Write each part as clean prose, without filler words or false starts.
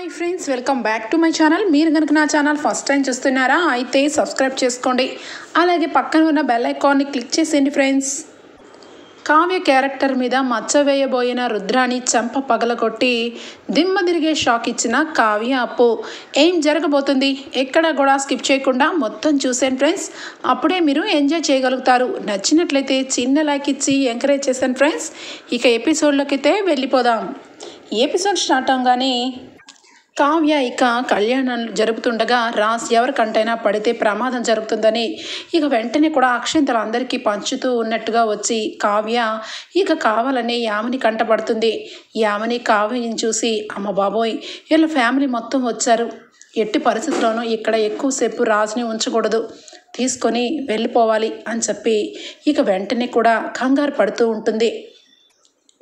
Hi friends, welcome back to my channel. మీరు కనుక నా ఛానల్ ఫస్ట్ టైం చూస్తున్నారా అయితే సబ్స్క్రైబ్ చేసుకోండి. అలాగే పక్కన ఉన్న బెల్ ఐకాన్ని క్లిక్ చేసేయండి ఫ్రెండ్స్. కావ్య క్యారెక్టర్ మీద మచ్చ వేయబోయిన రుద్రాని చంప పగలగొట్టి దిమ్మ తిరిగే షాక్ ఇచ్చిన కావ్య అప్పు. ఏం జరగబోతుంది ఎక్కడ కూడా స్కిప్ చేయకుండా మొత్తం చూసాను ఫ్రెండ్స్. అప్పుడే మీరు ఎంజాయ్ చేయగలుగుతారు. నచ్చినట్లయితే చిన్న లైక్ ఇచ్చి ఎంకరేజ్ చేశాను ఫ్రెండ్స్. ఇక ఎపిసోడ్లోకి అయితే వెళ్ళిపోదాం. ఈ ఎపిసోడ్ స్టార్ట్ అవగానే కావ్య ఇక కళ్యాణం జరుపుతుండగా రాజ్ ఎవరికంటైనా పడితే ప్రమాదం జరుగుతుందని ఇక వెంటనే కూడా అక్షంతలు అందరికీ పంచుతూ ఉన్నట్టుగా వచ్చి కావ్య ఇక కావాలని యామిని కంటపడుతుంది. యామిని కావ్యని చూసి అమ్మ బాబోయ్, వీళ్ళ ఫ్యామిలీ మొత్తం వచ్చారు, ఎట్టి పరిస్థితుల్లోనూ ఇక్కడ ఎక్కువసేపు రాజుని ఉంచకూడదు, తీసుకొని వెళ్ళిపోవాలి అని చెప్పి ఇక వెంటనే కూడా కంగారు పడుతూ ఉంటుంది.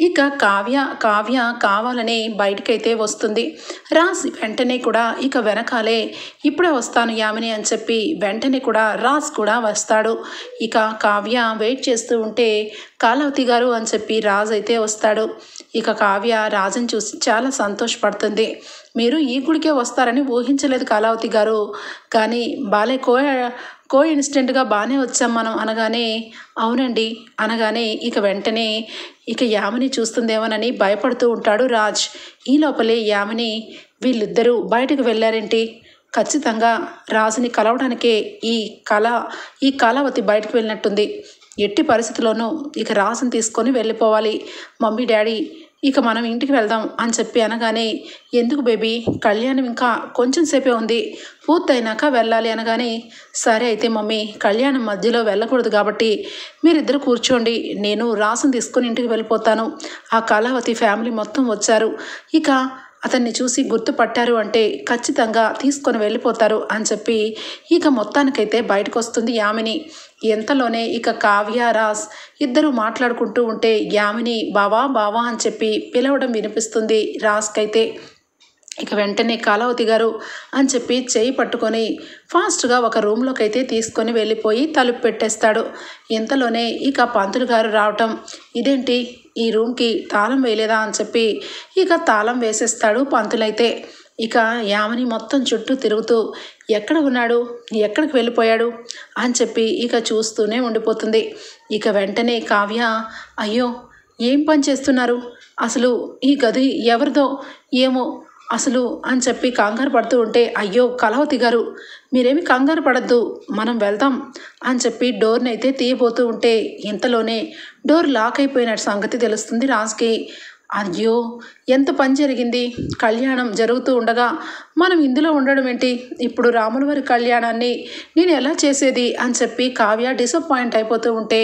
ఇక కావ్య కావాలని బయటకైతే వస్తుంది. రాజ్ వెంటనే కూడా ఇక వెనకాలే ఇప్పుడే వస్తాను యామిని అని చెప్పి వెంటనే కూడా రాజ్ కూడా వస్తాడు. ఇక కావ్య వెయిట్ చేస్తూ ఉంటే కాలవతి గారు అని చెప్పి రాజ్ అయితే వస్తాడు. ఇక కావ్య రాజుని చూసి చాలా సంతోషపడుతుంది. మీరు ఈ గుడికే వస్తారని ఊహించలేదు కాలావతి గారు, కానీ బాలే కో ఇన్సిడెంట్గా బాగానే వచ్చాం మనం అనగానే అవునండి అనగానే ఇక వెంటనే ఇక యామిని చూస్తుందేమోనని భయపడుతూ ఉంటాడు రాజ్. ఈ లోపలే యామిని వీళ్ళిద్దరూ బయటకు వెళ్ళారేంటి, ఖచ్చితంగా రాజుని కలవడానికే ఈ కళావతి బయటకు వెళ్ళినట్టుంది, ఎట్టి పరిస్థితుల్లోనూ ఇక రాజుని తీసుకొని వెళ్ళిపోవాలి, మమ్మీ డాడీ ఇక మనం ఇంటికి వెళ్దాం అని చెప్పి అనగానే ఎందుకు బేబీ, కళ్యాణం ఇంకా కొంచెం సేపే ఉంది, పూర్తయినాక వెళ్ళాలి అనగానే సరే అయితే మమ్మీ, కళ్యాణం మధ్యలో వెళ్ళకూడదు కాబట్టి మీరిద్దరు కూర్చోండి, నేను రాసును తీసుకొని ఇంటికి వెళ్ళిపోతాను. ఆ కళావతి ఫ్యామిలీ మొత్తం వచ్చారు, ఇక అతన్ని చూసి గుర్తుపట్టారు అంటే ఖచ్చితంగా తీసుకొని వెళ్ళిపోతారు అని చెప్పి ఇక మొత్తానికైతే బయటకు వస్తుంది యామిని. ఎంతలోనే ఇక కావ్య రాజ్ ఇద్దరు మాట్లాడుకుంటూ ఉంటే యామిని బావా బావా అని చెప్పి పిలవడం వినిపిస్తుంది రాజ్కైతే. ఇక వెంటనే కాలావతి గారు అని చెప్పి చేయి పట్టుకొని ఫాస్ట్గా ఒక రూమ్లోకి అయితే తీసుకొని వెళ్ళిపోయి తలుపు పెట్టేస్తాడు. ఇంతలోనే ఇక పంతులు గారు రావటం, ఇదేంటి ఈ రూమ్కి తాళం వేయలేదా అని చెప్పి ఇక తాళం వేసేస్తాడు పంతులైతే. ఇక యామిని మొత్తం చుట్టూ తిరుగుతూ ఎక్కడ ఉన్నాడు, ఎక్కడికి వెళ్ళిపోయాడు అని చెప్పి ఇక చూస్తూనే ఉండిపోతుంది. ఇక వెంటనే కావ్య అయ్యో ఏం పని చేస్తున్నారు, అసలు ఈ గది ఎవరిదో ఏమో అసలు అని చెప్పి కంగారు పడుతూ ఉంటే అయ్యో కళావతి గారు మీరేమి కంగారు పడద్దు, మనం వెళ్దాం అని చెప్పి డోర్ని అయితే తీయబోతూ ఉంటే ఇంతలోనే డోర్ లాక్ అయిపోయిన సంగతి తెలుస్తుంది రాజ్కి. అయ్యో ఎంత పని జరిగింది, కళ్యాణం జరుగుతూ ఉండగా మనం ఇందులో ఉండడం ఏంటి, ఇప్పుడు రాముల వారి కళ్యాణాన్ని నేను ఎలా చేసేది అని చెప్పి కావ్య డిసప్పాయింట్ అయిపోతూ ఉంటే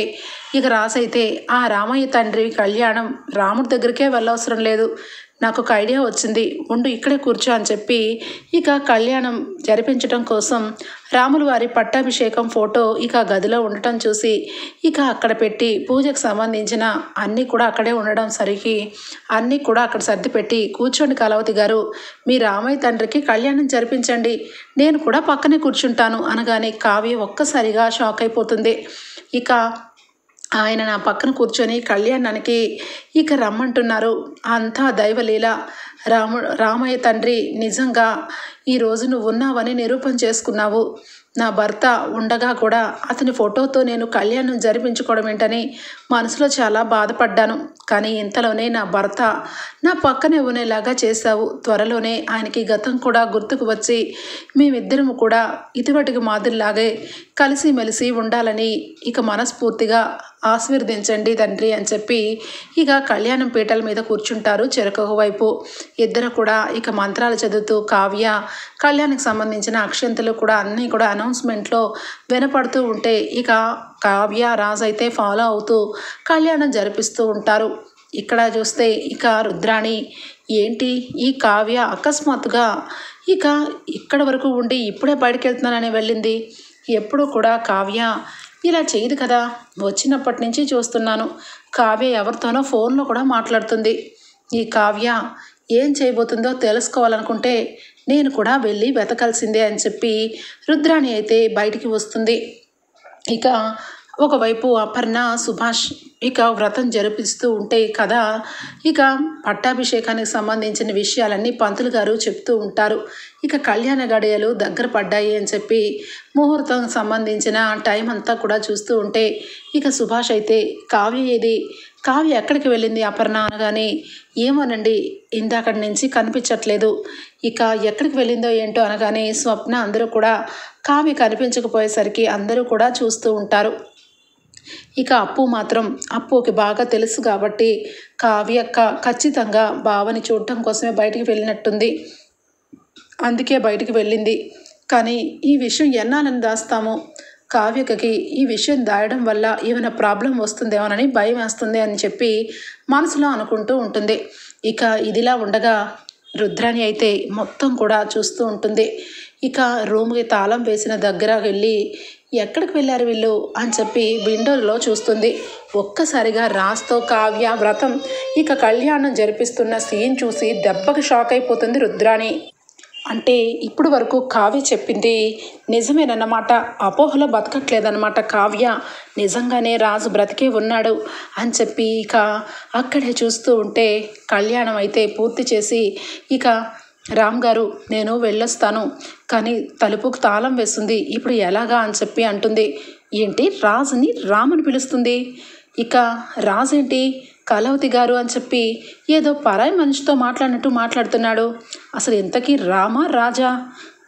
ఇక రాజ్ అయితే ఆ రామయ్య తండ్రి కళ్యాణం రాముడి దగ్గరికే వెళ్ళవసరం లేదు, నాకు ఒక ఐడియా వచ్చింది, ఉండు ఇక్కడే కూర్చో అని చెప్పి ఇక కళ్యాణం జరిపించడం కోసం రాముల వారి పట్టాభిషేకం ఫోటో ఇక గదిలో ఉండటం చూసి ఇక అక్కడ పెట్టి పూజకు సంబంధించిన అన్నీ కూడా అక్కడే ఉండడం సరికి అన్నీ కూడా అక్కడ సర్ది పెట్టి కూర్చోండి కళావతి గారు, మీ రామయ్య తండ్రికి కళ్యాణం జరిపించండి, నేను కూడా పక్కనే కూర్చుంటాను అనగానే కావ్య ఒక్కసారిగా షాక్ అయిపోతుంది. ఇక ఆయన నా పక్కన కూర్చొని కళ్యాణానికి ఇక రమ్మంటున్నారు, అంతా దైవలీల, రామయ్య తండ్రి నిజంగా ఈరోజు నువ్వు ఉన్నావని నిరూపణ చేసుకున్నావు, నా భర్త ఉండగా కూడా అతని ఫోటోతో నేను కళ్యాణం జరిపించుకోవడం ఏంటని మనసులో చాలా బాధపడ్డాను, కానీ ఇంతలోనే నా భర్త నా పక్కనే ఉండేలాగా చేశావు, త్వరలోనే ఆయనకి గతం కూడా గుర్తుకు వచ్చి మేమిద్దరము కూడా ఇటువటికి మాదిరిలాగే కలిసిమెలిసి ఉండాలని ఇక మనస్ఫూర్తిగా ఆశీర్వదించండి తండ్రి అని చెప్పి ఇక కళ్యాణం పీటల మీద కూర్చుంటారు చెరొక వైపు. ఇద్దరు కూడా ఇక మంత్రాలు చదువుతూ కావ్య కళ్యాణానికి సంబంధించిన అక్షంతలు కూడా అన్నీ కూడా అనౌన్స్మెంట్లో వినపడుతూ ఉంటే ఇక కావ్య రాజ్ అయితే ఫాలో అవుతూ కళ్యాణం జరిపిస్తూ ఉంటారు. ఇక్కడ చూస్తే ఇక రుద్రాణి ఏంటి ఈ కావ్య అకస్మాత్తుగా ఇక ఇక్కడ వరకు ఉండి ఇప్పుడే బయటకు వెళ్తున్నానని వెళ్ళింది, ఎప్పుడు కూడా కావ్య ఇలా చేయదు కదా, వచ్చినప్పటి నుంచి చూస్తున్నాను కావ్య ఎవరితోనో ఫోన్లో కూడా మాట్లాడుతుంది, ఈ కావ్య ఏం చేయబోతుందో తెలుసుకోవాలనుకుంటే నేను కూడా వెళ్ళి వెతకాల్సిందే అని చెప్పి రుద్రాణి అయితే బయటికి వస్తుంది. ఇక ఒకవైపు అపర్ణ సుభాష్ ఇక వ్రతం జరిపిస్తూ ఉంటే కథ ఇక పట్టాభిషేకానికి సంబంధించిన విషయాలన్నీ పంతులు గారు చెప్తూ ఉంటారు. ఇక కళ్యాణ గడియలు దగ్గర పడ్డాయి అని చెప్పి ముహూర్తం సంబంధించిన టైం అంతా కూడా చూస్తూ ఉంటే ఇక సుభాష్ అయితే కావ్య ఏది, కావ్య ఎక్కడికి వెళ్ళింది అపర్ణ అనగానే ఏమోనండి ఇందాకటి నుంచి కనిపించట్లేదు, ఇక ఎక్కడికి వెళ్ళిందో ఏంటో అనగానే స్వప్న అందరూ కూడా కావ్య కనిపించకపోయేసరికి అందరూ కూడా చూస్తూ ఉంటారు. ఇక అప్పు మాత్రం అప్పుకి బాగా తెలుసు కాబట్టి కావ్య ఖచ్చితంగా బావని చూడటం కోసమే బయటికి వెళ్ళినట్టుంది, అందుకే బయటికి వెళ్ళింది. కానీ ఈ విషయం ఎన్నాలని దాస్తాము, కావ్యకి ఈ విషయం దాయడం వల్ల ఏమైనా ప్రాబ్లం వస్తుందేమోనని భయం వేస్తుంది అని చెప్పి మనసులో అనుకుంటూ ఉంటుంది. ఇక ఇదిలా ఉండగా రుద్రాణి అయితే మొత్తం కూడా చూస్తూ ఉంటుంది. ఇక రూమ్కి తాళం వేసిన దగ్గర వెళ్ళి ఎక్కడికి వెళ్ళారు వీళ్ళు అని చెప్పి విండోలో చూస్తుంది. ఒక్కసారిగా రాజ్తో కావ్య వ్రతం ఇక కళ్యాణం జరిపిస్తున్న సీన్ చూసి దెబ్బకి షాక్ అయిపోతుంది రుద్రాణి. అంటే ఇప్పుడు వరకు కావ్య చెప్పింది నిజమేనన్నమాట, అపోహలో బతకట్లేదన్నమాట కావ్య, నిజంగానే రాజు బ్రతికే ఉన్నాడు అని చెప్పి ఇక అక్కడే చూస్తూ ఉంటే కళ్యాణం అయితే పూర్తి చేసి ఇక రామ్ గారు నేను వెళ్ళొస్తాను, కానీ తలుపుకు తాళం వేస్తుంది, ఇప్పుడు ఎలాగా అని చెప్పి అంటుంది. ఏంటి రాజుని రామని పిలుస్తుంది, ఇక రాజు ఏంటి కళావతి గారు అని చెప్పి ఏదో పరాయి మనిషితో మాట్లాడినట్టు మాట్లాడుతున్నాడు. అసలు ఇంతకీ రామా రాజా?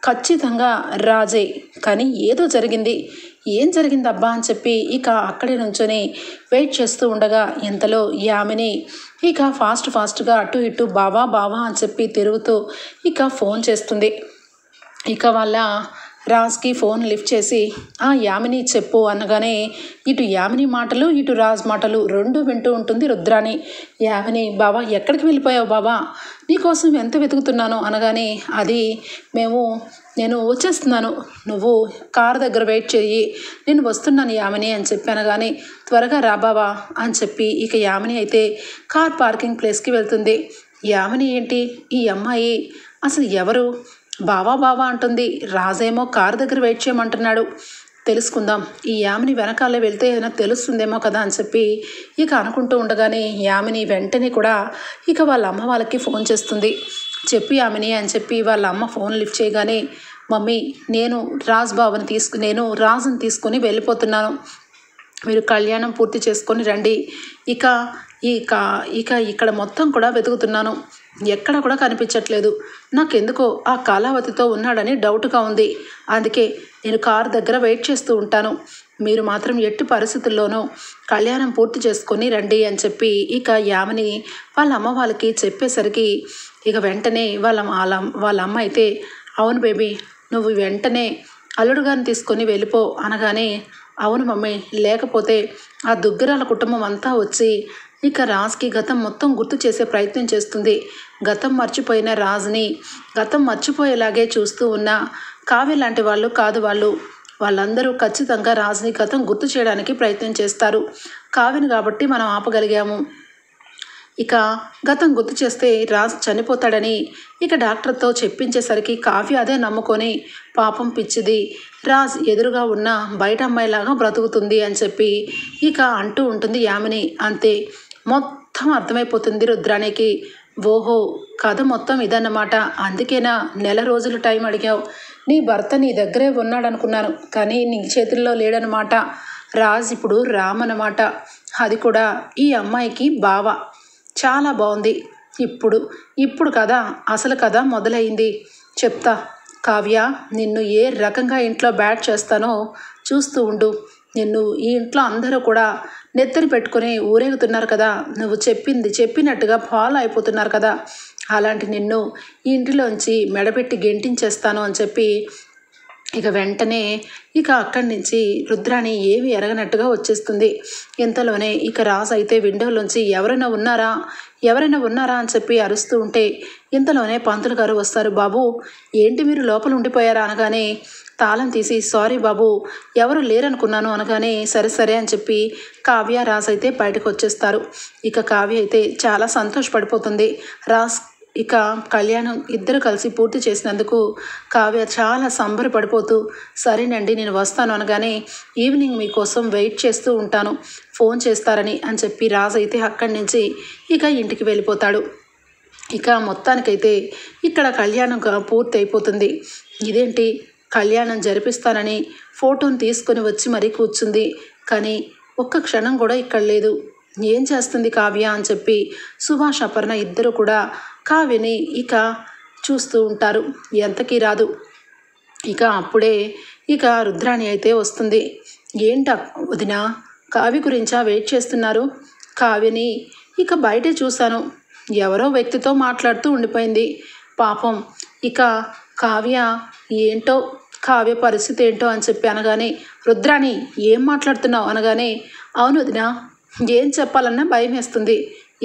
ఖచ్చితంగా రాజే, కానీ ఏదో జరిగింది, ఏం జరిగిందబ్బా అని చెప్పి ఇక అక్కడే నుంచొని వెయిట్ చేస్తూ ఉండగా ఇంతలో యామిని ఇక ఫాస్ట్గా అటు ఇటు బావా బావా అని చెప్పి తిరుగుతూ ఇక ఫోన్ చేస్తుంది. ఇక వాళ్ళ రాజ్కి ఫోన్ లిఫ్ట్ చేసి యామిని చెప్పు అనగానే ఇటు యామిని మాటలు ఇటు రాజ్ మాటలు రెండు వింటూ ఉంటుంది రుద్రాణి. యామిని బావా ఎక్కడికి వెళ్ళిపోయావు బావా, నీకోసం ఎంత వెతుకుతున్నాను అనగానే అది నేను వచ్చేస్తున్నాను, నువ్వు కారు దగ్గర వెయిట్ చేయి, నేను వస్తున్నాను యామిని అని చెప్పి అనగానే త్వరగా రా బావా అని చెప్పి ఇక యామిని అయితే కార్ పార్కింగ్ ప్లేస్కి వెళ్తుంది. యామిని ఏంటి ఈ అమ్మాయి అసలు ఎవరు, బావా బావా అంటుంది, రాజేమో కారు దగ్గర వెయిట్ చేయమంటున్నాడు, తెలుసుకుందాం, ఈ యామిని వెనకాలే వెళ్తే ఏదైనా తెలుస్తుందేమో కదా అని చెప్పి ఇక అనుకుంటూ ఉండగానే యామిని వెంటనే కూడా ఇక వాళ్ళ అమ్మ వాళ్ళకి ఫోన్ చేస్తుంది. చెప్పి యామిని అని చెప్పి వాళ్ళ అమ్మ ఫోన్ లిఫ్ట్ చేయగానే మమ్మీ నేను రాజుని తీసుకొని వెళ్ళిపోతున్నాను, మీరు కళ్యాణం పూర్తి చేసుకొని రండి, ఇక ఇక్కడ మొత్తం కూడా వెతుకుతున్నాను, ఎక్కడ కూడా కనిపించట్లేదు, నాకెందుకో ఆ కళావతితో ఉన్నాడని డౌట్గా ఉంది, అందుకే నేను కారు దగ్గర వెయిట్ చేస్తూ ఉంటాను, మీరు మాత్రం ఎట్టి పరిస్థితుల్లోనూ కళ్యాణం పూర్తి చేసుకొని రండి అని చెప్పి ఇక యామిని వాళ్ళ అమ్మ వాళ్ళకి చెప్పేసరికి ఇక వెంటనే వాళ్ళ అమ్మ అయితే అవును బేబీ నువ్వు వెంటనే అల్లుడు గారిని తీసుకొని వెళ్ళిపో అనగానే అవును మమ్మీ, లేకపోతే ఆ దుగ్గరాల కుటుంబం అంతా వచ్చి ఇక రాజ్కి గతం మొత్తం గుర్తు చేసే ప్రయత్నం చేస్తుంది, గతం మర్చిపోయిన రాజ్ని గతం మర్చిపోయేలాగే చూస్తూ ఉన్న కావ్య లాంటి వాళ్ళు కాదు వాళ్ళందరూ ఖచ్చితంగా రాజ్ని గతం గుర్తు చేయడానికి ప్రయత్నం చేస్తారు, కావ్యను కాబట్టి మనం ఆపగలిగాము, ఇక గతం గుర్తు చేస్తే రాజ్ చనిపోతాడని ఇక డాక్టర్తో చెప్పించేసరికి కావ్య అదే నమ్ముకొని పాపం పిచ్చిది రాజ్ ఎదురుగా ఉన్న బయట అమ్మాయిలాగా బ్రతుకుతుంది అని చెప్పి ఇక అంటూ ఉంటుంది యామిని. అంతే మొత్తం అర్థమైపోతుంది రుద్రాణికి. ఓహో కథ మొత్తం ఇదన్నమాట, అందుకేనా నెల రోజులు టైం అడిగావు, నీ భర్త నీ దగ్గరే ఉన్నాడనుకున్నాను కానీ నీ చేతుల్లో లేడనమాట, రాజ్ ఇప్పుడు రామ్ అన్నమాట, అది కూడా ఈ అమ్మాయికి బావ, చాలా బాగుంది, ఇప్పుడు కదా అసలు కథ మొదలైంది, చెప్తా కావ్య, నిన్ను ఏ రకంగా ఇంట్లో బ్యాట్ చేస్తానో చూస్తూ ఉండు, నిన్ను ఈ ఇంట్లో అందరూ కూడా నెత్తరి పెట్టుకుని ఊరేగుతున్నారు కదా, నువ్వు చెప్పినట్టుగా ఫాలో అయిపోతున్నారు కదా, అలాంటి నిన్ను ఈ ఇంటిలోంచి మెడపెట్టి గెంటించేస్తాను అని చెప్పి ఇక వెంటనే ఇక అక్కడి నుంచి రుద్రాణి ఏమి ఎరగనట్టుగా వచ్చేస్తుంది. ఇంతలోనే ఇక రాజు అయితే విండోలోంచి ఎవరైనా ఉన్నారా అని చెప్పి అరుస్తూ ఉంటే ఇంతలోనే పంతులు గారు వస్తారు. బాబు ఏంటి మీరు లోపల ఉండిపోయారా అనగానే తాళం తీసి సారీ బాబు ఎవరు లేరనుకున్నాను అనగానే సరే అని చెప్పి కావ్య రాజ్ అయితే బయటకు వచ్చేస్తారు. ఇక కావ్య అయితే చాలా సంతోషపడిపోతుంది. రాజ్ ఇక కళ్యాణం ఇద్దరు కలిసి పూర్తి చేసినందుకు కావ్య చాలా సంబరపడిపోతూ సరేనండి నేను వస్తాను అనగానే ఈవినింగ్ మీకోసం వెయిట్ చేస్తూ ఉంటాను, ఫోన్ చేస్తారని అని చెప్పి రాజు అయితే అక్కడి నుంచి ఇక ఇంటికి వెళ్ళిపోతాడు. ఇక మొత్తానికైతే ఇక్కడ కళ్యాణం పూర్తి అయిపోతుంది. ఇదేంటి కళ్యాణం జరిపిస్తానని ఫోటోని తీసుకొని వచ్చి మరీ కూర్చుంది, కానీ ఒక్క క్షణం కూడా ఇక్కడ లేదు, ఏం చేస్తుంది కావ్య అని చెప్పి సుభాష్ అపర్ణ ఇద్దరు కూడా కావ్యని ఇక చూస్తూ ఉంటారు. ఎంతకీ రాదు. ఇక అప్పుడే ఇక రుద్రాణి అయితే వస్తుంది. ఏంట వదిన కావ్య గురించా వెయిట్ చేస్తున్నారు? కావ్యని ఇక బయటే చూశాను, ఎవరో వ్యక్తితో మాట్లాడుతూ ఉండిపోయింది పాపం. ఇక కావ్య ఏంటో కావ్య పరిస్థితి ఏంటో అని చెప్పి అనగానే రుద్రాణి ఏం మాట్లాడుతున్నావు అనగానే అవును వదిన, ఏం చెప్పాలన్నా భయం వేస్తుంది,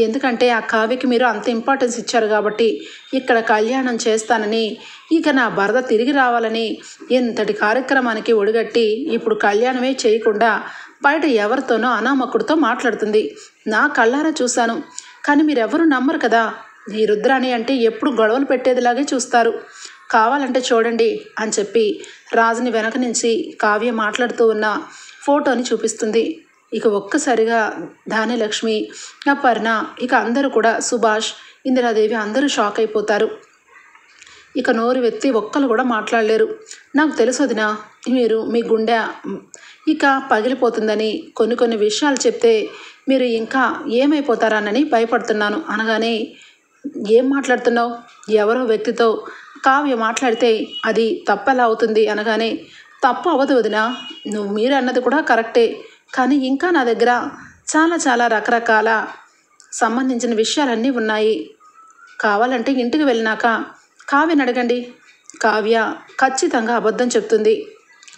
ఎందుకంటే ఆ కావ్యకి మీరు అంత ఇంపార్టెన్స్ ఇచ్చారు కాబట్టి. ఇక్కడ కళ్యాణం చేస్తానని ఇక నా భర్త తిరిగి రావాలని ఎంతటి కార్యక్రమానికి ఒడిగట్టి ఇప్పుడు కళ్యాణమే చేయకుండా బయట ఎవరితోనో అనామకుడితో మాట్లాడుతుంది. నా కళ్ళారా చూశాను, కానీ మీరెవరూ నమ్మరు కదా. ఈ రుద్రాణి అంటే ఎప్పుడు గొడవలు పెట్టేదిలాగే చూస్తారు, కావాలంటే చూడండి అని చెప్పి రాజుని వెనక నుంచి కావ్య మాట్లాడుతూ ఉన్న ఫోటోని చూపిస్తుంది. ఇక ఒక్కసారిగా ధాన్యలక్ష్మి, అపర్ణ, ఇక అందరూ కూడా సుభాష్, ఇందిరాదేవి అందరూ షాక్ అయిపోతారు. ఇక నోరు వెత్తి ఒక్కరు కూడా మాట్లాడలేరు. నాకు తెలుసు వదిన, మీరు మీ గుండె ఇక పగిలిపోతుందని, కొన్ని విషయాలు చెప్తే మీరు ఇంకా ఏమైపోతారానని భయపడుతున్నాను అనగానే ఏం మాట్లాడుతున్నావు? ఎవరో వ్యక్తితో కావ్య మాట్లాడితే అది తప్పెలా అవుతుంది అనగానే తప్పు అవ్వదు వదిన, మీరు అన్నది కూడా కరెక్టే, కానీ ఇంకా నా దగ్గర చాలా రకరకాల సంబంధించిన విషయాలన్నీ ఉన్నాయి, కావాలంటే ఇంటికి వెళ్ళినాక కావ్యని అడగండి, కావ్య ఖచ్చితంగా అబద్ధం చెప్తుంది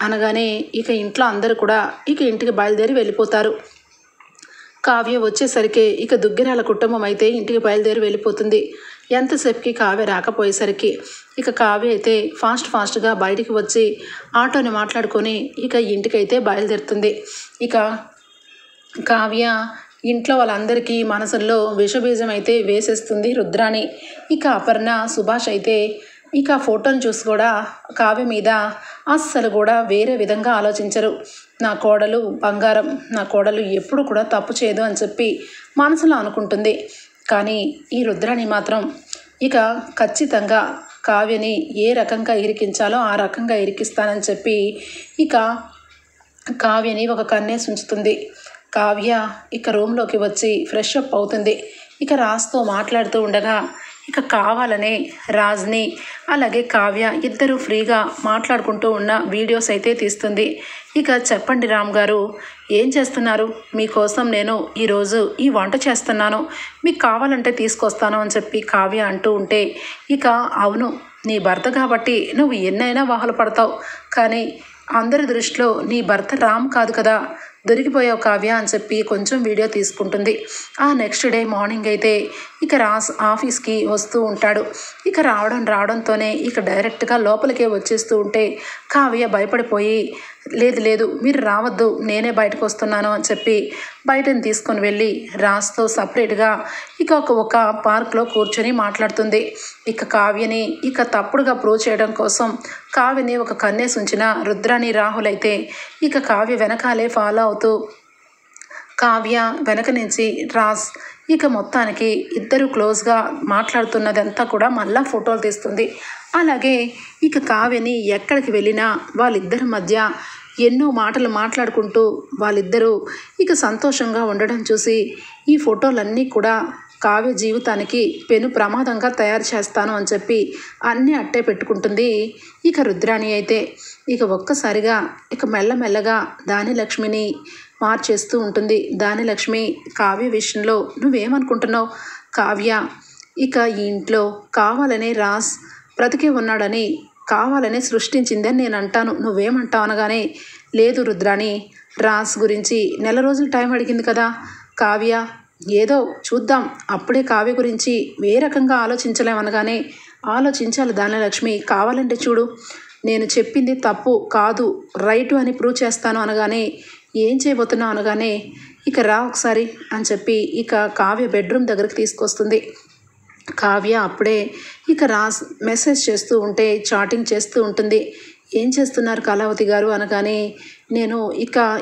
అనగానే ఇక ఇంట్లో అందరూ కూడా ఇక ఇంటికి బయలుదేరి వెళ్ళిపోతారు. కావ్య వచ్చేసరికి ఇక దుగ్గిరాల కుటుంబం అయితే ఇంటికి బయలుదేరి వెళ్ళిపోతుంది. ఎంతసేపుకి కావ్య రాకపోయేసరికి ఇక కావ్య అయితే ఫాస్ట్గా బయటికి వచ్చి ఆటోని మాట్లాడుకొని ఇక ఇంటికైతే బయలుదేరుతుంది. ఇక కావ్య ఇంట్లో వాళ్ళందరికీ మనసుల్లో విషబీజం అయితే వేసేస్తుంది రుద్రాణి. ఇక అపర్ణ, సుభాష్ అయితే ఇక ఫోటోని చూసి కూడా కావ్య మీద అస్సలు కూడా వేరే విధంగా ఆలోచించరు. నా కోడలు బంగారం, నా కోడలు ఎప్పుడు కూడా తప్పు చేయదు అని చెప్పి మనసులో అనుకుంటుంది. కానీ ఈ రుద్రాణి మాత్రం ఇక ఖచ్చితంగా కావ్యని ఏ రకంగా ఇరికించాలో ఆ రకంగా ఇరికిస్తానని చెప్పి ఇక కావ్యని ఒక కన్నేసి ఉంచుతుంది. కావ్య ఇక రూమ్లోకి వచ్చి ఫ్రెష్ అప్ అవుతుంది. ఇక రాజ్తో మాట్లాడుతూ ఉండగా ఇక కావాలనే రాజ్ని అలాగే కావ్య ఇద్దరు ఫ్రీగా మాట్లాడుకుంటూ ఉన్న వీడియోస్ అయితే తీస్తుంది. ఇక చెప్పండి రామ్ గారు, ఏం చేస్తున్నారు? మీకోసం నేను ఈరోజు ఈ వంట చేస్తున్నాను, మీకు కావాలంటే తీసుకొస్తాను అని చెప్పి కావ్య అంటూ ఉంటే ఇక అవును, నీ భర్త కాబట్టి నువ్వు ఎన్నైనా వాహలు పడతావు, కానీ అందరి దృష్టిలో నీ భర్త రామ్ కాదు కదా, దొరికిపోయావు కావ్య అని చెప్పి కొంచెం వీడియో తీసుకుంటుంది. ఆ నెక్స్ట్ డే మార్నింగ్ అయితే ఇక రాజ్ ఆఫీస్కి వస్తూ ఉంటాడు. ఇక రావడంతోనే ఇక డైరెక్ట్గా లోపలికే వచ్చేస్తూ ఉంటే కావ్య భయపడిపోయి లేదు మీరు రావద్దు, నేనే బయటకు వస్తున్నాను అని చెప్పి బయటని తీసుకొని వెళ్ళి రాజ్తో సపరేట్గా ఇక ఒక పార్క్లో కూర్చొని మాట్లాడుతుంది. ఇక కావ్యని ఇక తప్పుడుగా ప్రూవ్ చేయడం కోసం కావ్యని ఒక కన్నేసి ఉంచిన రుద్రాణి, రాహుల్ అయితే ఇక కావ్య వెనకాలే ఫాలో అవుతూ కావ్య వెనక నుంచి రాజ్ ఇక మొత్తానికి ఇద్దరు క్లోజ్గా మాట్లాడుతున్నదంతా కూడా మళ్ళా ఫోటోలు తీస్తుంది. అలాగే ఇక కావ్యని ఎక్కడికి వెళ్ళినా వాళ్ళిద్దరి మధ్య ఎన్నో మాటలు మాట్లాడుకుంటూ వాళ్ళిద్దరూ ఇక సంతోషంగా ఉండడం చూసి ఈ ఫోటోలన్నీ కూడా కావ్య జీవితానికి పెను ప్రమాదంగా తయారు చేస్తాను అని చెప్పి అన్నీ అట్టే పెట్టుకుంటుంది ఇక రుద్రాణి అయితే. ఇక ఒక్కసారిగా ఇక మెల్లమెల్లగా ధాన్యలక్ష్మిని మార్చేస్తూ ఉంటుంది. ధాన్యలక్ష్మి కావ్య విషయంలో నువ్వేమనుకుంటున్నావు? కావ్య ఇక ఈ ఇంట్లో కావాలనే రాజ్ బ్రతికే ఉన్నాడని కావాలనే సృష్టించిందని నేను అంటాను, నువ్వేమంటావు అనగానే లేదు రుద్రాణి, రాజ్ గురించి నెల రోజులు టైం అడిగింది కదా కావ్య, ఏదో చూద్దాం, అప్పుడే కావ్య గురించి ఏ రకంగా ఆలోచించలేమనగానే ఆలోచించాలి ధాన్యలక్ష్మి, కావాలంటే చూడు, నేను చెప్పింది తప్పు కాదు రైటు అని ప్రూవ్ చేస్తాను అనగానే ఏం చేయబోతున్నావు అనగానే ఇక రా ఒకసారి అని చెప్పి ఇక కావ్య బెడ్రూమ్ దగ్గరికి తీసుకొస్తుంది. కావ్య అప్పుడే ఇక రాజ్ మెసేజ్ చేస్తూ ఉంటే చాటింగ్ చేస్తూ ఉంటుంది. ఏం చేస్తున్నారు కళావతి గారు అనగానే, నేను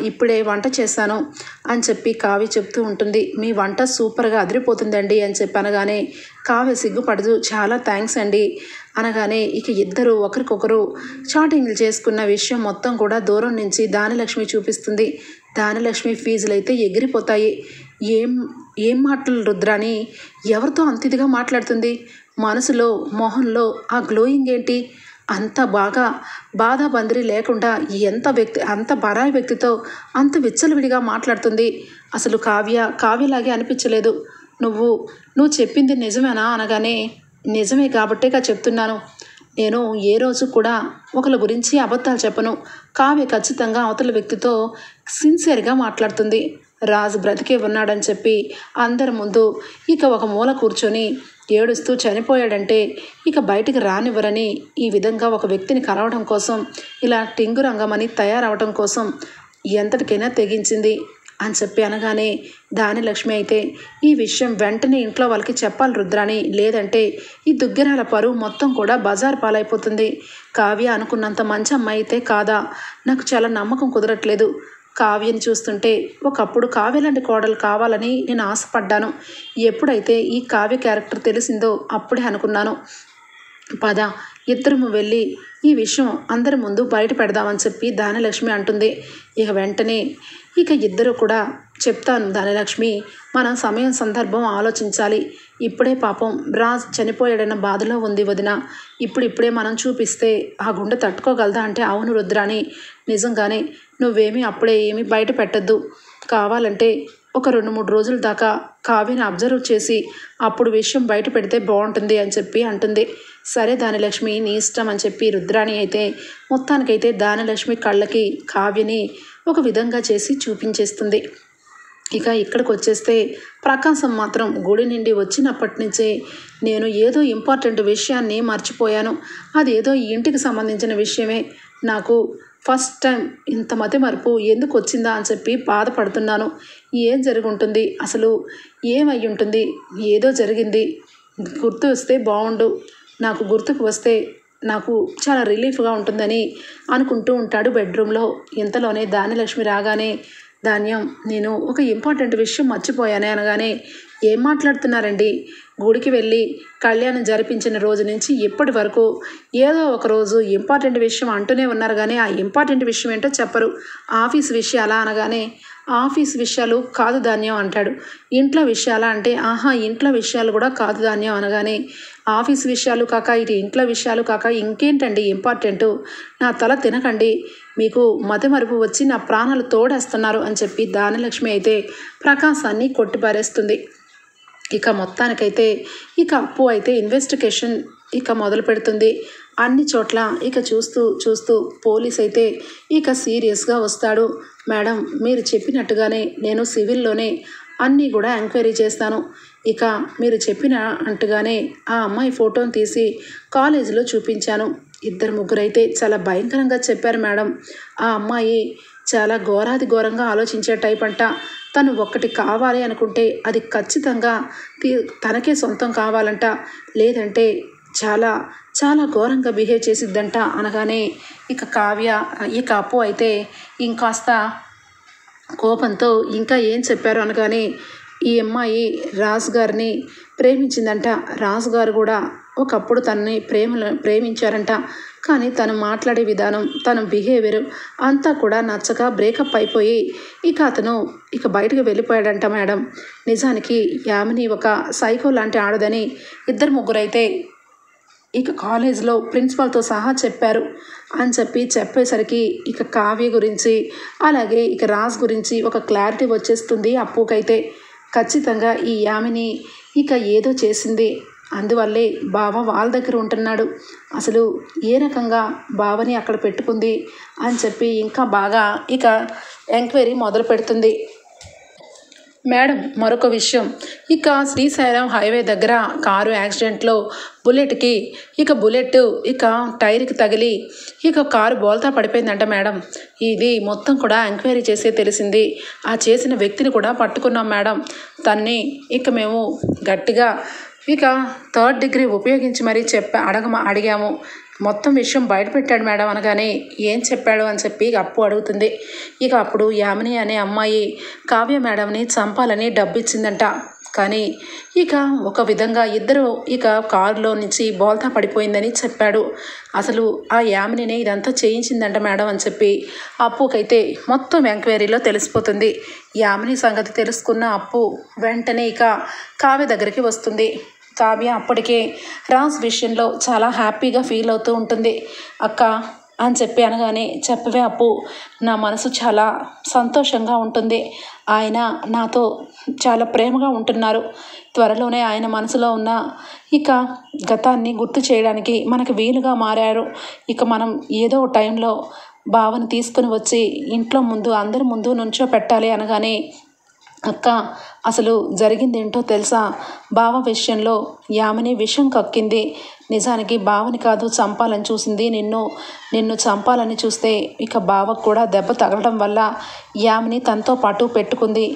ఇప్పుడే వంట చేశాను అని చెప్పి కావ్య చెప్తూ ఉంటుంది. మీ వంట సూపర్గా అదిరిపోతుందండి అని చెప్పి అనగానే కావ్య సిగ్గుపడుతూ చాలా థ్యాంక్స్ అండి అనగానే ఇద్దరు ఒకరికొకరు చాటింగ్లు చేసుకున్న విషయం మొత్తం కూడా దూరం నుంచి దానిలక్ష్మి చూపిస్తుంది. దానిలక్ష్మి ఫీజులు అయితే ఎగిరిపోతాయి. ఏం ఏం మాటలు రుద్రాని, ఎవరితో అంత ఇదిగా మాట్లాడుతుంది? మనసులో మొహంలో ఆ గ్లోయింగ్ ఏంటి? అంత బాగా బాధాబందిరి లేకుండా అంత పరాయి వ్యక్తితో అంత విచ్చలవిడిగా మాట్లాడుతుంది. అసలు కావ్యలాగే అనిపించలేదు. నువ్వు చెప్పింది నిజమేనా అనగానే, నిజమే కాబట్టేగా చెప్తున్నాను. నేను ఏ రోజు కూడా ఒకరి గురించి అబద్ధాలు చెప్పను. కావ్య ఖచ్చితంగా అవతల వ్యక్తితో సిన్సియర్గా మాట్లాడుతుంది. రాజు బ్రతికే ఉన్నాడని చెప్పి అందరి ముందు ఒక మూల కూర్చొని ఏడుస్తూ చనిపోయాడంటే బయటికి రానివ్వరని ఈ విధంగా ఒక వ్యక్తిని కలవడం కోసం ఇలా టింగురంగమని తయారవడం కోసం ఎంతటికైనా తెగించింది అని చెప్పి అనగానే దానిలక్ష్మి అయితే ఈ విషయం వెంటనే ఇంట్లో వాళ్ళకి చెప్పాలి రుద్రాని, లేదంటే ఈ దుగ్గిరాల పరువు మొత్తం కూడా బజార్ పాలైపోతుంది. కావ్య అనుకున్నంత మంచి అమ్మాయి అయితే కాదా? నాకు చాలా నమ్మకం కుదరట్లేదు. కావ్యని చూస్తుంటే ఒకప్పుడు కావ్య లాంటి కోడలు కావాలని నేను ఆశపడ్డాను. ఎప్పుడైతే ఈ కావ్య క్యారెక్టర్ తెలిసిందో అప్పుడే అనుకున్నాను. పద ఇద్దరము వెళ్ళి ఈ విషయం అందరి ముందు బయట పెడదామని చెప్పి దానిలక్ష్మి అంటుంది. వెంటనే ఇద్దరు కూడా చెప్తాను దానిలక్ష్మి, మన సమయం సందర్భం ఆలోచించాలి. ఇప్పుడే పాపం రాజ్ చనిపోయాడన్న బాధలో ఉంది వదిన. ఇప్పుడే మనం చూపిస్తే ఆ గుండె తట్టుకోగలదా అంటే అవును రుద్రాని, నిజంగానే నువ్వేమీ అప్పుడే ఏమీ బయట పెట్టద్దు. కావాలంటే ఒక 2-3 రోజుల దాకా కావ్యని అబ్జర్వ్ చేసి అప్పుడు విషయం బయట పెడితే బాగుంటుంది అని చెప్పి అంటుంది. సరే దానిలక్ష్మి నీ ఇష్టం అని చెప్పి రుద్రాణి అయితే మొత్తానికైతే దానిలక్ష్మి కళ్ళకి కావ్యని ఒక విధంగా చేసి చూపించేస్తుంది. ఇక్కడికి వచ్చేస్తే ప్రకాశం మాత్రం గుడి నుండి వచ్చినప్పటి నుంచే నేను ఏదో ఇంపార్టెంట్ విషయాన్ని మర్చిపోయాను. అదేదో ఈ ఇంటికి సంబంధించిన విషయమే. నాకు ఫస్ట్ టైం ఇంత మతి మరుపు ఎందుకు వచ్చిందా అని చెప్పి బాధపడుతున్నాను. ఏం జరుగుంటుంది, అసలు ఏమై ఉంటుంది? ఏదో జరిగింది, గుర్తు వస్తే బాగుండు, నాకు గుర్తుకు వస్తే నాకు చాలా రిలీఫ్గా ఉంటుందని అనుకుంటూ ఉంటాడు బెడ్రూమ్లో. ఇంతలోనే దానిలక్ష్మి రాగానే, ధాన్యం నేను ఒక ఇంపార్టెంట్ విషయం మర్చిపోయానే అనగానే, ఏం మాట్లాడుతున్నారండి? గుడికి వెళ్ళి కళ్యాణం జరిపించిన రోజు నుంచి ఇప్పటి వరకు ఏదో ఒక రోజు ఇంపార్టెంట్ విషయం అంటూనే ఉన్నారు, కానీ ఆ ఇంపార్టెంట్ విషయం ఏంటో చెప్పరు. ఆఫీస్ విషయాలా అనగానే, ఆఫీస్ విషయాలు కాదు ధాన్యం అంటాడు. ఇంట్లో విషయాలా అంటే, ఆహా ఇంట్లో విషయాలు కూడా కాదు ధాన్యం అనగానే, ఆఫీస్ విషయాలు కాక ఇటు ఇంట్లో విషయాలు కాక ఇంకేంటండి ఇంపార్టెంటు? నా తల తినకండి, మీకు మతి మరుపు వచ్చి నా ప్రాణాలు తోడేస్తున్నారు అని చెప్పి దానిలక్ష్మి అయితే ప్రకాశాన్ని కొట్టిపారేస్తుంది. మొత్తానికైతే అప్పు అయితే ఇన్వెస్టిగేషన్ మొదలు పెడుతుంది. అన్ని చోట్ల చూస్తూ పోలీస్ అయితే సీరియస్గా వస్తాడు. మేడం మీరు చెప్పినట్టుగానే నేను సివిల్లోనే అన్నీ కూడా ఎంక్వైరీ చేస్తాను. మీరు చెప్పినట్టుగానే ఆ అమ్మాయి ఫోటోని తీసి కాలేజీలో చూపించాను. 2-3 అయితే చాలా భయంకరంగా చెప్పారు మేడం. ఆ అమ్మాయి చాలా ఘోరాది ఘోరంగా ఆలోచించే టైప్ అంట. తను ఒక్కటి కావాలి అనుకుంటే అది ఖచ్చితంగా తనకే సొంతం కావాలంట, లేదంటే చాలా చాలా ఘోరంగా బిహేవ్ చేసిద్దంట అనగానే కావ్య అప్పు అయితే ఇంకాస్త కోపంతో ఇంకా ఏం చెప్పారు అనగానే, ఈ అమ్మాయి రాజు గారిని ప్రేమించిందంట. రాజు గారు కూడా ఒకప్పుడు తనని ప్రేమించారంట. కానీ తను మాట్లాడే విధానం, తన బిహేవియర్ అంతా కూడా నచ్చక బ్రేకప్ అయిపోయి అతను బయటకు వెళ్ళిపోయాడంట మేడం. నిజానికి యామిని ఒక సైకో లాంటి ఆడదని 2-3 అయితే కాలేజ్లో ప్రిన్సిపాల్తో సహా చెప్పారు అని చెప్పేసరికి కావ్య గురించి అలాగే రాజ్ గురించి ఒక క్లారిటీ వచ్చేస్తుంది అప్పుకైతే. ఖచ్చితంగా ఈ యామిని ఏదో చేసింది, అందువల్లే బావ వాళ్ళ దగ్గర ఉంటున్నాడు. అసలు ఏ రకంగా బావని అక్కడ పెట్టుకుంది అని చెప్పి ఇంకా బాగా ఎంక్వైరీ మొదలు పెడుతుంది. మేడం మరొక విషయం, శ్రీశైలం హైవే దగ్గర కారు యాక్సిడెంట్లో బుల్లెట్కి బుల్లెట్ టైర్కి తగిలి కారు బోల్తా పడిపోయిందంట మేడం. ఇది మొత్తం కూడా ఎంక్వైరీ చేసే తెలిసింది. ఆ చేసిన వ్యక్తిని కూడా పట్టుకున్నాం మేడం. తన్ని మేము గట్టిగా ఇక 3rd డిగ్రీ ఉపయోగించి మరీ అడిగాము. మొత్తం విషయం బయటపెట్టాడు మేడం అనగానే ఏం చెప్పాడు అని చెప్పి అప్పు అడుగుతుంది. ఇక అప్పుడు యామిని అనే అమ్మాయి కావ్య మేడంని చంపాలని డబ్బు ఇచ్చిందంట. కానీ ఇక ఒక విధంగా ఇద్దరు ఇక కారులో నుంచి బోల్తా పడిపోయిందని చెప్పాడు. అసలు ఆ యామినినే ఇదంతా చేయించిందంట మేడం అని చెప్పి అప్పుకైతే మొత్తం ఎంక్వైరీలో తెలిసిపోతుంది. యామిని సంగతి తెలుసుకున్న అప్పు వెంటనే ఇక కావ్య దగ్గరికి వస్తుంది. కావ్య అప్పటికే రాజ్ విషయంలో చాలా హ్యాపీగా ఫీల్ అవుతూ ఉంటుంది. అక్క అని చెప్పి అనగానే చెప్పవే అప్పు, నా మనసు చాలా సంతోషంగా ఉంటుంది. ఆయన నాతో చాలా ప్రేమగా ఉంటున్నారు. త్వరలోనే ఆయన మనసులో ఉన్న ఇక గతాన్ని గుర్తు చేయడానికి మనకు వీలుగా మారారు. ఇక మనం ఏదో టైంలో బావని తీసుకుని వచ్చి ఇంట్లో ముందు అందరి ముందు నుంచో పెట్టాలి అనగానే అక్క అసలు జరిగిందేంటో తెలుసా? బావ విషయంలో యామిని విషం కక్కింది. నిజానికి బావని కాదు చంపాలని చూసింది, నిన్ను చంపాలని చూస్తే ఇక బావకు కూడా దెబ్బ తగలడం వల్ల యామిని తనతో పాటు పెట్టుకుంది.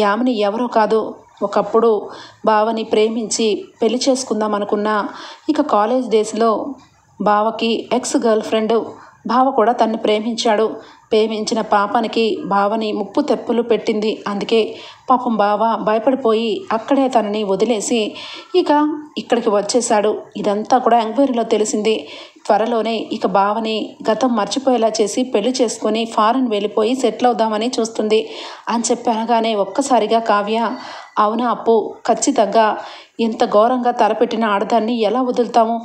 యామిని ఎవరో కాదు, ఒకప్పుడు బావని ప్రేమించి పెళ్లి చేసుకుందాం అనుకున్నా. ఇక కాలేజ్ డేస్లో బావకి ఎక్స్ గర్ల్ ఫ్రెండ్, బావ కూడా తన్ని ప్రేమించాడు. ప్రేమించిన పాపానికి బావని ముప్పు తెప్పులు పెట్టింది. అందుకే పాపం బావ భయపడిపోయి అక్కడే తనని వదిలేసి ఇక ఇక్కడికి వచ్చేశాడు. ఇదంతా కూడా ఎంక్వైరీలో తెలిసింది. త్వరలోనే ఇక బావని గతం మర్చిపోయేలా చేసి పెళ్లి చేసుకొని ఫారెన్ వెళ్ళిపోయి సెటిల్ అవుదామని చూస్తుంది అని చెప్పి అనగానే ఒక్కసారిగా కావ్య అవునా అప్పు, ఖచ్చితంగా ఇంత ఘోరంగా తలపెట్టిన ఆడదాన్ని ఎలా వదులుతాము?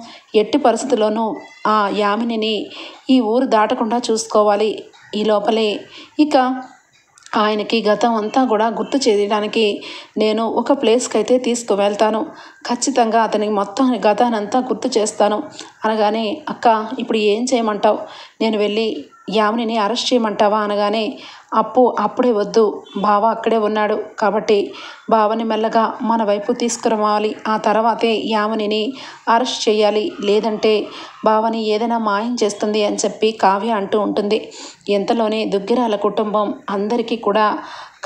ఎట్టి పరిస్థితుల్లోనూ ఆ యామినిని ఈ ఊరు దాటకుండా చూసుకోవాలి. ఈ లోపలే ఇక ఆయనకి గతం అంతా కూడా గుర్తు చేయడానికి నేను ఒక ప్లేస్కి అయితే తీసుకువెళ్తాను. ఖచ్చితంగా అతనికి మొత్తం గతానంతా గుర్తు చేస్తాను అనగానే అక్క ఇప్పుడు ఏం చేయమంటావు? నేను వెళ్ళి యామినిని అరెస్ట్ చేయమంటావా అనగానే అప్పుడే వద్దు, బావ అక్కడే ఉన్నాడు కాబట్టి బావని మెల్లగా మన వైపు తీసుకురావాలి. ఆ తర్వాతే యామినిని అరెస్ట్ చేయాలి. లేదంటే బావని ఏదైనా మాయం చేస్తుంది అని చెప్పి కావ్య అంటూ ఉంటుంది. ఎంతలోనే దుగ్గిరాల కుటుంబం అందరికీ కూడా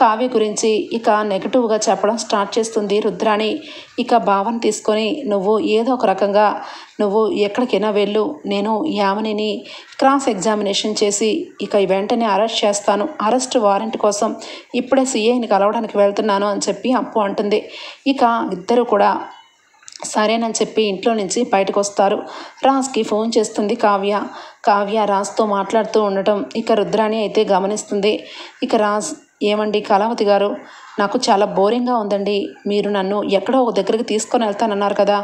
కావ్య గురించి ఇక నెగిటివ్గా చెప్పడం స్టార్ట్ చేస్తుంది రుద్రాణి. ఇక బావని తీసుకొని నువ్వు ఏదో ఒక రకంగా నువ్వు ఎక్కడికైనా వెళ్ళు, నేను యామినిని క్రాస్ ఎగ్జామినేషన్ చేసి ఇక వెంటనే అరెస్ట్ చేస్తాను. అరెస్ట్ వారెంట్ కోసం ఇప్పుడే సిఐని కలవడానికి వెళ్తున్నాను అని చెప్పి అప్పు అంటుంది. ఇక ఇద్దరు కూడా సరేనని చెప్పి ఇంట్లో నుంచి బయటకు వస్తారు. రాజ్కి ఫోన్ చేస్తుంది కావ్య రాజ్తో మాట్లాడుతూ ఉండటం ఇక రుద్రాణి అయితే గమనిస్తుంది. ఇక రాజ్ ఏమండి కళావతి గారు, నాకు చాలా బోరింగ్గా ఉందండి. మీరు నన్ను ఎక్కడో ఒక దగ్గరికి తీసుకొని వెళ్తానన్నారు కదా,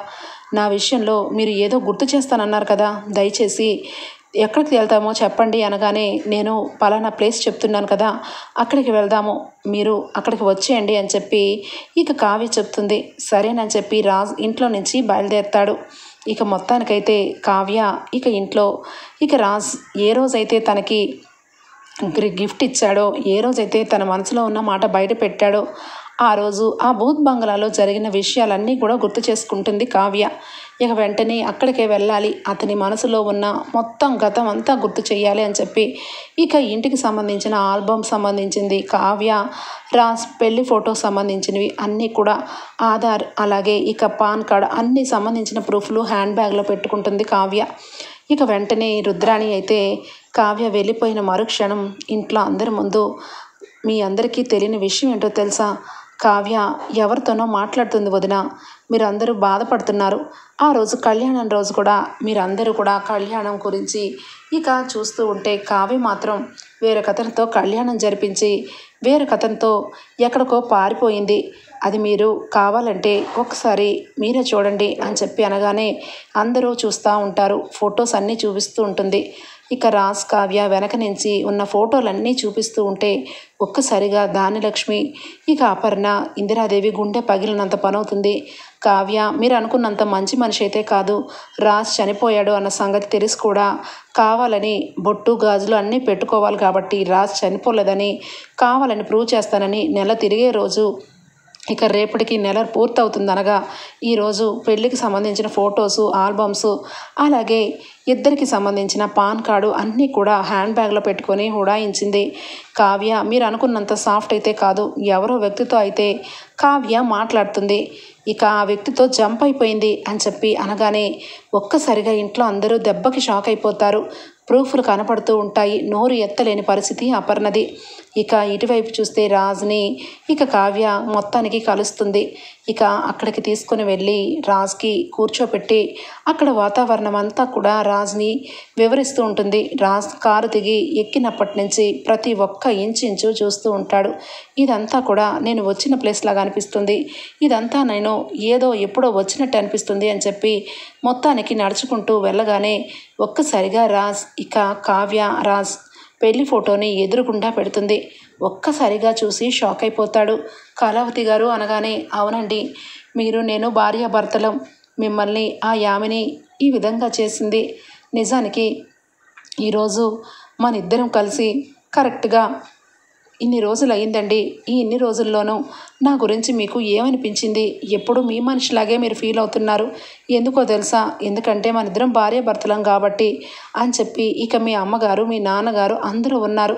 నా విషయంలో మీరు ఏదో గుర్తు చేస్తానన్నారు కదా, దయచేసి ఎక్కడికి వెళ్తామో చెప్పండి అనగానే నేను పలానా ప్లేస్ చెప్తున్నాను కదా, అక్కడికి వెళ్దాము, మీరు అక్కడికి వచ్చేయండి అని చెప్పి ఇక కావ్య చెప్తుంది. సరేనని చెప్పి రాజ్ ఇంట్లో నుంచి బయలుదేరుతాడు. ఇక మొత్తానికైతే కావ్య ఇక ఇంట్లో ఇక రాజ్ ఏ రోజైతే తనకి గిఫ్ట్ ఇచ్చాడో, ఏ రోజైతే తన మనసులో ఉన్న మాట బయట పెట్టాడో ఆ రోజు ఆ బూత్ బంగ్లాలో జరిగిన విషయాలన్నీ కూడా గుర్తు చేసుకుంటుంది కావ్య. ఇక వెంటనే అక్కడికే వెళ్ళాలి, అతని మనసులో ఉన్న మొత్తం గతం అంతా గుర్తు చేయాలి అని చెప్పి ఇక ఇంటికి సంబంధించిన ఆల్బమ్ సంబంధించింది, కావ్య రాజ్ పెళ్లి ఫోటో సంబంధించినవి అన్నీ కూడా ఆధార్ అలాగే ఇక పాన్ కార్డ్ అన్నీ సంబంధించిన ప్రూఫ్లు హ్యాండ్ బ్యాగ్లో పెట్టుకుంటుంది కావ్య. ఇక వెంటనే రుద్రాణి అయితే కావ్య వెళ్ళిపోయిన మరుక్షణం ఇంట్లో అందరి ముందు మీ అందరికీ తెలియని విషయం ఏంటో తెలుసా, కావ్య ఎవరితోనో మాట్లాడుతుంది వదిన, మీరందరూ బాధపడుతున్నారు. ఆ రోజు కళ్యాణం రోజు కూడా మీరందరూ కూడా కళ్యాణం గురించి ఇక చూస్తూ ఉంటే కావ్య మాత్రం వేరొకతనితో కళ్యాణం జరిపించి వేరొకతనితో ఎక్కడికో పారిపోయింది. అది మీరు కావాలంటే ఒకసారి మీరే చూడండి అని చెప్పి అనగానే అందరూ చూస్తూ ఉంటారు. ఫొటోస్ అన్నీ చూపిస్తూ ఉంటుంది. ఇక రాజ్ కావ్య వెనక నుంచి ఉన్న ఫోటోలన్నీ చూపిస్తూ ఉంటే ఒక్కసారిగా దానిలక్ష్మి ఇక అపర్ణ ఇందిరాదేవి గుండె పగిలినంత పనవుతుంది. కావ్య మీరు అనుకున్నంత మంచి మనిషి అయితే కాదు, రాజ్ చనిపోయాడు అన్న సంగతి తెలిసి కూడా కావాలని బొట్టు గాజులు అన్నీ పెట్టుకోవాలి కాబట్టి రాజ్ చనిపోలేదని కావాలని ప్రూవ్ చేస్తానని నెల తిరిగే రోజు ఇక రేపటికి నెల పూర్తవుతుందనగా ఈరోజు పెళ్ళికి సంబంధించిన ఫొటోసు ఆల్బమ్స్ అలాగే ఇద్దరికి సంబంధించిన పాన్ కార్డు అన్నీ కూడా హ్యాండ్ బ్యాగ్లో పెట్టుకొని హుడాయించింది. కావ్య మీరు అనుకున్నంత సాఫ్ట్ అయితే కాదు, ఎవరో వ్యక్తితో అయితే కావ్య మాట్లాడుతుంది. ఇక ఆ వ్యక్తితో జంప్ అయిపోయింది అని చెప్పి అనగానే ఒక్కసారిగా ఇంట్లో అందరూ దెబ్బకి షాక్ అయిపోతారు. ప్రూఫ్లు కనపడుతూ ఉంటాయి. నోరు ఎత్తలేని పరిస్థితి అపర్ణది. ఇక ఇటువైపు చూస్తే రాజ్ని ఇక కావ్య మొత్తానికి కలుస్తుంది. ఇక అక్కడికి తీసుకుని వెళ్ళి రాజ్కి కూర్చోపెట్టి అక్కడ వాతావరణం అంతా కూడా రాజ్ని వివరిస్తూ ఉంటుంది. రాజ్ కారు దిగి ఎక్కినప్పటి నుంచి ప్రతి ఒక్క ఇంచు చూస్తూ ఉంటాడు. ఇదంతా కూడా నేను వచ్చిన ప్లేస్ లాగా అనిపిస్తుంది, ఇదంతా నేను ఏదో ఎప్పుడో వచ్చినట్టు అనిపిస్తుంది అని చెప్పి మొత్తానికి నడుచుకుంటూ వెళ్ళగానే ఒక్కసారిగా రాజ్ ఇక కావ్య రాజ్ పెళ్లి ఫోటోని ఎదురుగుండా పెడుతుంది. ఒక్కసారిగా చూసి షాక్ అయిపోతాడు. కళావతి గారు అనగానే అవునండి, మీరు నేను భార్యాభర్తలం, మిమ్మల్ని ఆ యామిని ఈ విధంగా చేసింది. నిజానికి ఈరోజు మన ఇద్దరం కలిసి కరెక్ట్గా ఇన్ని రోజులు అయిందండి. ఈ ఇన్ని రోజుల్లోనూ నా గురించి మీకు ఏమనిపించింది? ఎప్పుడు మీ మనిషిలాగే మీరు ఫీల్ అవుతున్నారు. ఎందుకో తెలుసా? ఎందుకంటే మన ఇద్దరం భార్యాభర్తలం కాబట్టి అని చెప్పి ఇక మీ అమ్మగారు మీ నాన్నగారు అందరూ ఉన్నారు.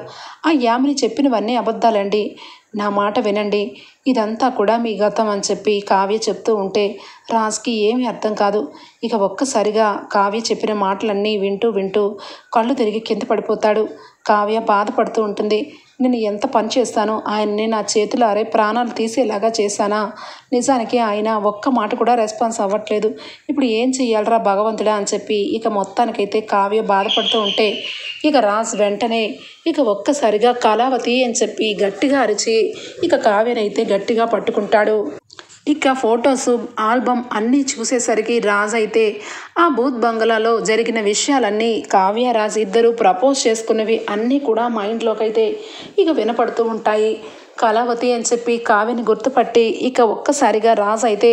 ఆ యామిని చెప్పినవన్నీ అబద్ధాలండి. నా మాట వినండి, ఇదంతా కూడా మీ గతం అని చెప్పి కావ్య చెప్తూ ఉంటే రాజ్కి ఏమీ అర్థం కాదు. ఇక ఒక్కసారిగా కావ్య చెప్పిన మాటలన్నీ వింటూ కళ్ళు తిరిగి కింద పడిపోతాడు. కావ్య బాధపడుతూ ఉంటుంది. నేను ఎంత పని చేస్తానో ఆయన్ని నా చేతులారే ప్రాణాలు తీసేలాగా చేశానా? నిజానికి ఆయన ఒక్క మాట కూడా రెస్పాన్స్ అవ్వట్లేదు. ఇప్పుడు ఏం చెయ్యాలరా భగవంతుడా అని చెప్పి ఇక మొత్తానికైతే కావ్య బాధపడుతూ ఉంటే ఇక రాజ్ వెంటనే ఇక ఒక్కసారిగా కళావతి అని చెప్పి గట్టిగా అరిచి ఇక కావ్యనైతే గట్టిగా పట్టుకుంటాడు. ఇక ఫొటోస్ ఆల్బమ్ అన్నీ చూసేసరికి రాజ్ అయితే ఆ బూత్ బంగ్లాలో జరిగిన విషయాలన్నీ కావ్య రాజ్ ఇద్దరు ప్రపోజ్ చేసుకున్నవి అన్నీ కూడా మైండ్లోకి అయితే ఇక వినపడుతూ ఉంటాయి. కళావతి అని చెప్పి కావ్యని గుర్తుపట్టి ఇక ఒక్కసారిగా రాజ్ అయితే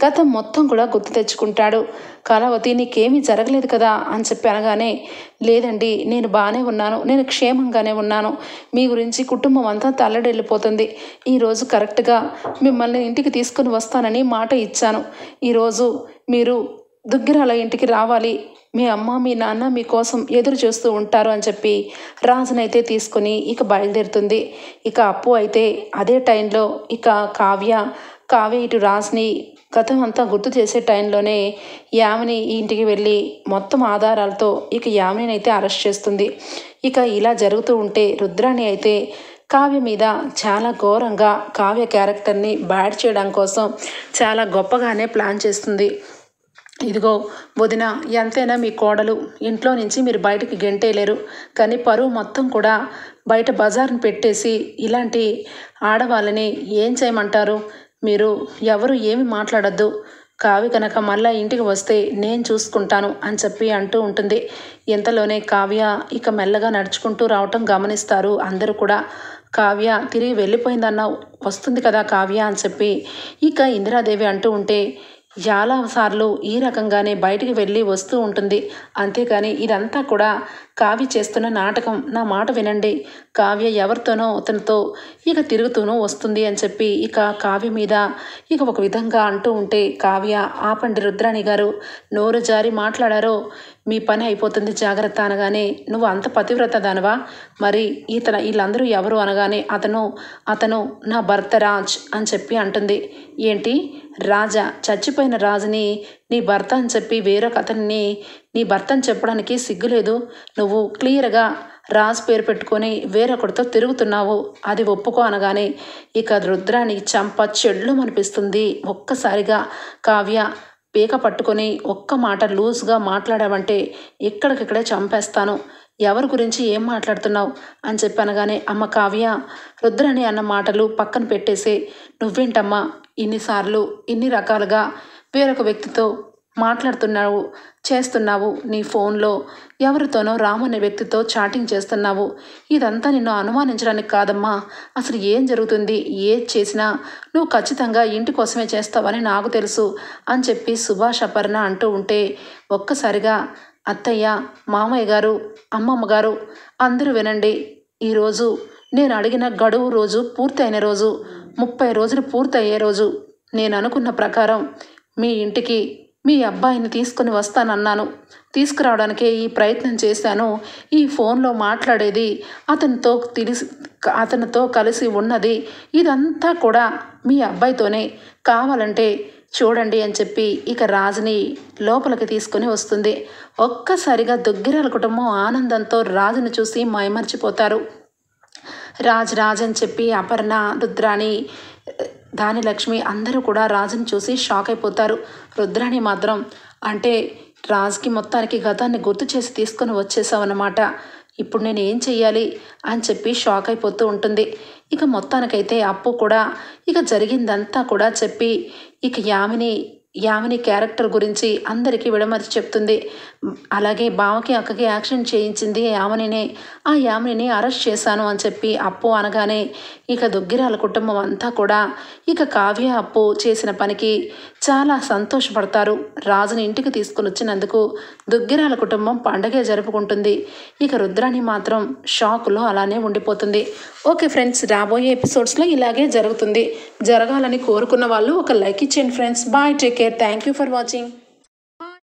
గతం మొత్తం కూడా గుర్తు తెచ్చుకుంటాడు. కళావతి నీకేమీ జరగలేదు కదా అని చెప్పి అనగానే లేదండి, నేను బాగానే ఉన్నాను, నేను క్షేమంగానే ఉన్నాను, మీ గురించి కుటుంబం అంతా తల్లడిల్లిపోతుంది. ఈరోజు కరెక్ట్గా మిమ్మల్ని ఇంటికి తీసుకుని వస్తానని మాట ఇచ్చాను. ఈరోజు మీరు దుగ్గిరాల ఇంటికి రావాలి, మీ అమ్మ మీ నాన్న మీకోసం ఎదురు చూస్తూ ఉంటారు అని చెప్పి రాజునైతే తీసుకుని ఇక బయలుదేరుతుంది. ఇక అప్పు అయితే అదే టైంలో ఇక కావ్య ఇటు రాజ్ని గతం అంతా గుర్తు చేసే టైంలోనే యామిని ఇంటికి వెళ్ళి మొత్తం ఆధారాలతో ఇక యామిని అయితే అరెస్ట్ చేస్తుంది. ఇక ఇలా జరుగుతూ ఉంటే రుద్రాణి అయితే కావ్య మీద చాలా ఘోరంగా కావ్య క్యారెక్టర్ని బ్యాడ్ చేయడం కోసం చాలా గొప్పగానే ప్లాన్ చేస్తుంది. ఇదిగో వదిన, ఎంతైనా మీ కోడలు, ఇంట్లో నుంచి మీరు బయటికి గెంటేయలేరు, కానీ పరువు మొత్తం కూడా బయట బజార్ని పెట్టేసి ఇలాంటి ఆడవాళ్ళని ఏం చేయమంటారు? మీరు ఎవరు ఏమి మాట్లాడద్దు, కావ్య కనుక మళ్ళీ ఇంటికి వస్తే నేను చూసుకుంటాను అని చెప్పి అంటూ ఉంటుంది. ఇంతలోనే కావ్య ఇక మెల్లగా నడుచుకుంటూ రావటం గమనిస్తారు అందరూ కూడా. కావ్య తిరిగి వెళ్ళిపోయిందన్నావు, వస్తుంది కదా కావ్య అని చెప్పి ఇక ఇందిరాదేవి అంటూ ఉంటే చాలాసార్లు ఈ రకంగానే బయటికి వెళ్ళి వస్తూ ఉంటుంది. అంతేకాని ఇదంతా కూడా కావ్య చేస్తున్న నాటకం. నా మాట వినండి, కావ్య ఎవరితోనో అతనితో ఇక తిరుగుతూనూ వస్తుంది అని చెప్పి ఇక కావ్య మీద ఇక ఒక విధంగా అంటూ ఉంటే కావ్య ఆపండి రుద్రాణి గారు, నోరు జారి మాట్లాడారో మీ పని అయిపోతుంది జాగ్రత్త అనగానే నువ్వు అంత పతివ్రత దానవా? మరి వీళ్ళందరూ ఎవరు అనగానే అతను నా భర్త రాజ్ అని చెప్పి అంటుంది. ఏంటి రాజా? చచ్చిపోయిన రాజుని నీ భర్త అని చెప్పి వేరొక అతన్ని నీ భర్తని చెప్పడానికి సిగ్గులేదు? నువ్వు క్లియర్గా రాజ్ పేరు పెట్టుకొని వేరొకరితో తిరుగుతున్నావు, అది ఒప్పుకో అనగానే ఇక రుద్రాని చంప చెడ్లు అనిపిస్తుంది. ఒక్కసారిగా కావ్య పీక పట్టుకొని ఒక్క మాట లూజ్గా మాట్లాడావంటే ఇక్కడికిక్కడే చంపేస్తాను, ఎవరి గురించి ఏం మాట్లాడుతున్నావు అని చెప్పి అనగానే అమ్మ కావ్య, రుద్రాని అన్న మాటలు పక్కన పెట్టేసి నువ్వేంటమ్మా ఇన్నిసార్లు ఇన్ని రకాలుగా వేరొక వ్యక్తితో మాట్లాడుతున్నావు చేస్తున్నావు, నీ ఫోన్లో ఎవరితోనో రామ్ అనే వ్యక్తితో చాటింగ్ చేస్తున్నావు, ఇదంతా నిన్ను అనుమానించడానికి కాదమ్మా, అసలు ఏం జరుగుతుంది, ఏది చేసినా నువ్వు ఖచ్చితంగా ఇంటి కోసమే చేస్తావని నాకు తెలుసు అని చెప్పి సుభాష్ అపర్ణ అంటూ ఉంటే ఒక్కసారిగా అత్తయ్య, మామయ్య గారు, అమ్మమ్మ గారు అందరూ వినండి, ఈరోజు నేను అడిగిన గడువు రోజు పూర్తయిన రోజు, 30 రోజులు పూర్తయ్యే రోజు, నేను అనుకున్న ప్రకారం మీ ఇంటికి మీ అబ్బాయిని తీసుకుని వస్తానన్నాను, తీసుకురావడానికే ఈ ప్రయత్నం చేశాను. ఈ ఫోన్లో మాట్లాడేది అతనితో కలిసి ఉన్నది ఇదంతా కూడా మీ అబ్బాయితోనే, కావాలంటే చూడండి అని చెప్పి ఇక రాజుని లోపలికి తీసుకొని వస్తుంది. ఒక్కసారిగా దుగ్గిరాల కుటుంబం ఆనందంతో రాజుని చూసి మైమర్చిపోతారు. రాజ్ అని చెప్పి అపర్ణ, రుద్రాణి, దానిలక్ష్మి అందరూ కూడా రాజుని చూసి షాక్ అయిపోతారు. రుద్రాణి మాత్రం అంటే రాజుకి మొత్తానికి గతాన్ని గుర్తు చేసి తీసుకొని వచ్చేసావన్నమాట, ఇప్పుడు నేను ఏం చెయ్యాలి అని చెప్పి షాక్ అయిపోతూ ఉంటుంది. ఇక మొత్తానికైతే అప్పు కూడా ఇక జరిగిందంతా కూడా చెప్పి ఇక యామిని క్యారెక్టర్ గురించి అందరికీ విడమర్చి చెప్తుంది. అలాగే బావకి అక్కకి యాక్షన్ చేయించింది యామినినే, ఆ యామినిని అరెస్ట్ చేశాను అని చెప్పి అప్పు అనగానే ఇక దుగ్గిరాల కుటుంబం అంతా కూడా ఇక కావ్య అప్పు చేసిన పనికి చాలా సంతోషపడతారు. రాజుని ఇంటికి తీసుకుని వచ్చినందుకు దుగ్గిరాల కుటుంబం పండగే జరుపుకుంటుంది. ఇక రుద్రాణి మాత్రం షాక్లో అలానే ఉండిపోతుంది. ఓకే ఫ్రెండ్స్, రాబోయే ఎపిసోడ్స్లో ఇలాగే జరుగుతుంది. జరగాలని కోరుకున్న వాళ్ళు ఒక లైక్ ఇచ్చేయండి friends. Bye, take care, thank you for watching.